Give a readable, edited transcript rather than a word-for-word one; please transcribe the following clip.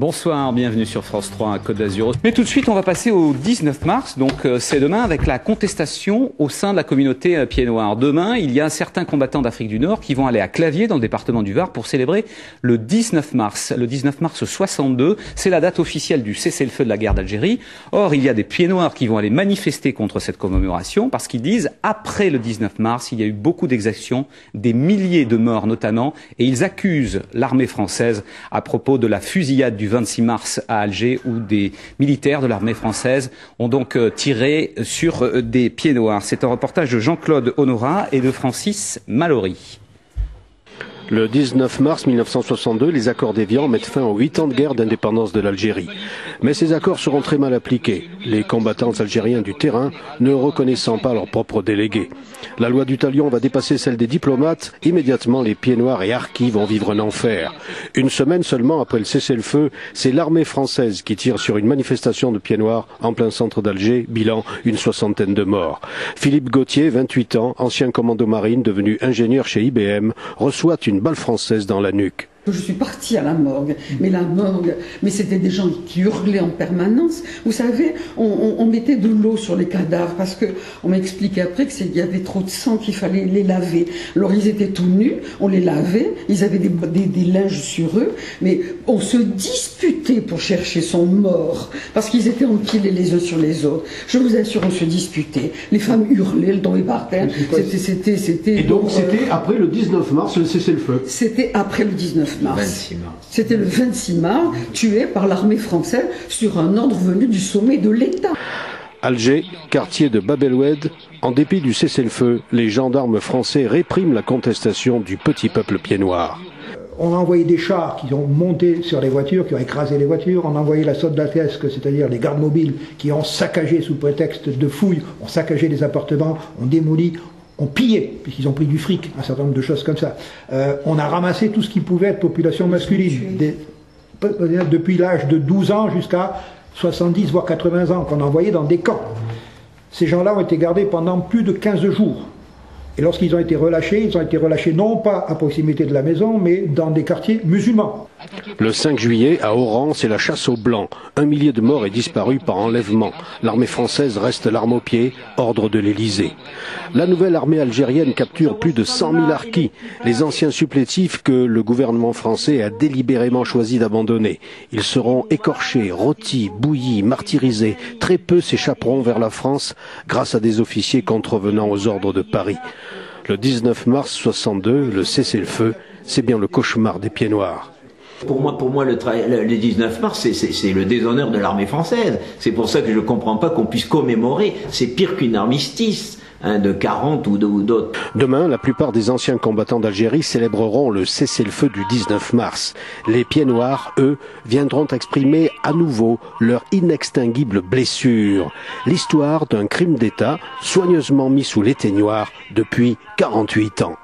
Bonsoir, bienvenue sur France 3 à Côte d'Azur. Mais tout de suite, on va passer au 19 mars, donc c'est demain avec la contestation au sein de la communauté pied-noir. Demain, il y a certains combattants d'Afrique du Nord qui vont aller à Claviers, dans le département du Var, pour célébrer le 19 mars. Le 19 mars 62, c'est la date officielle du cessez-le-feu de la guerre d'Algérie. Or, il y a des pieds-noirs qui vont aller manifester contre cette commémoration parce qu'ils disent, après le 19 mars, il y a eu beaucoup d'exactions, des milliers de morts notamment, et ils accusent l'armée française à propos de la fusillade du 26 mars à Alger où des militaires de l'armée française ont donc tiré sur des pieds noirs. C'est un reportage de Jean-Claude Honorat et de Francis Mallory. Le 19 mars 1962, les accords d'Évian mettent fin aux 8 ans de guerre d'indépendance de l'Algérie. Mais ces accords seront très mal appliqués, les combattants algériens du terrain ne reconnaissant pas leurs propres délégués. La loi du talion va dépasser celle des diplomates. Immédiatement, les pieds noirs et harkis vont vivre un enfer. Une semaine seulement après le cessez-le-feu, c'est l'armée française qui tire sur une manifestation de pieds noirs en plein centre d'Alger, bilan une 60aine de morts. Philippe Gauthier, 28 ans, ancien commando marine devenu ingénieur chez IBM, reçoit une balle française dans la nuque. Je suis partie à la morgue, mais c'était des gens qui hurlaient en permanence. Vous savez, on mettait de l'eau sur les cadavres parce que on m'a expliqué après qu'il y avait trop de sang, qu'il fallait les laver. Alors ils étaient tout nus, on les lavait, ils avaient des linges sur eux, mais on se disputait pour chercher son mort parce qu'ils étaient empilés les uns sur les autres. Je vous assure, on se disputait. Les femmes hurlaient, le tombait par terre. C'était. Et donc c'était après le 19 mars, le cessez-le-feu. C'était après le 19 mars. C'était le 26 mars, tué par l'armée française sur un ordre venu du sommet de l'État. Alger, quartier de Bab el-Oued, en dépit du cessez-le-feu, les gendarmes français répriment la contestation du petit peuple pied-noir. On a envoyé des chars qui ont monté sur les voitures, qui ont écrasé les voitures. On a envoyé la soldatesque, c'est-à-dire les gardes mobiles, qui ont saccagé sous prétexte de fouilles, ont saccagé les appartements, ont démoli, ont pillé, puisqu'ils ont pris du fric, un certain nombre de choses comme ça. On a ramassé tout ce qui pouvait être population masculine, depuis l'âge de 12 ans jusqu'à 70 voire 80 ans, qu'on a envoyé dans des camps. Ces gens-là ont été gardés pendant plus de 15 jours. Et lorsqu'ils ont été relâchés, ils ont été relâchés non pas à proximité de la maison, mais dans des quartiers musulmans. Le 5 juillet, à Oran, c'est la chasse aux Blancs. 1 millier de morts est disparu par enlèvement. L'armée française reste l'arme au pied, ordre de l'Élysée. La nouvelle armée algérienne capture plus de 100 000 harkis, les anciens supplétifs que le gouvernement français a délibérément choisi d'abandonner. Ils seront écorchés, rôtis, bouillis, martyrisés. Très peu s'échapperont vers la France grâce à des officiers contrevenant aux ordres de Paris. Le 19 mars 62, le cessez-le-feu, c'est bien le cauchemar des pieds noirs. Pour moi, le 19 mars, c'est le déshonneur de l'armée française. C'est pour ça que je ne comprends pas qu'on puisse commémorer. C'est pire qu'une armistice. De 40 ou d'autres. Demain, la plupart des anciens combattants d'Algérie célébreront le cessez-le-feu du 19 mars. Les pieds noirs, eux, viendront exprimer à nouveau leur inextinguible blessure. L'histoire d'un crime d'État soigneusement mis sous l'éteignoir depuis 48 ans.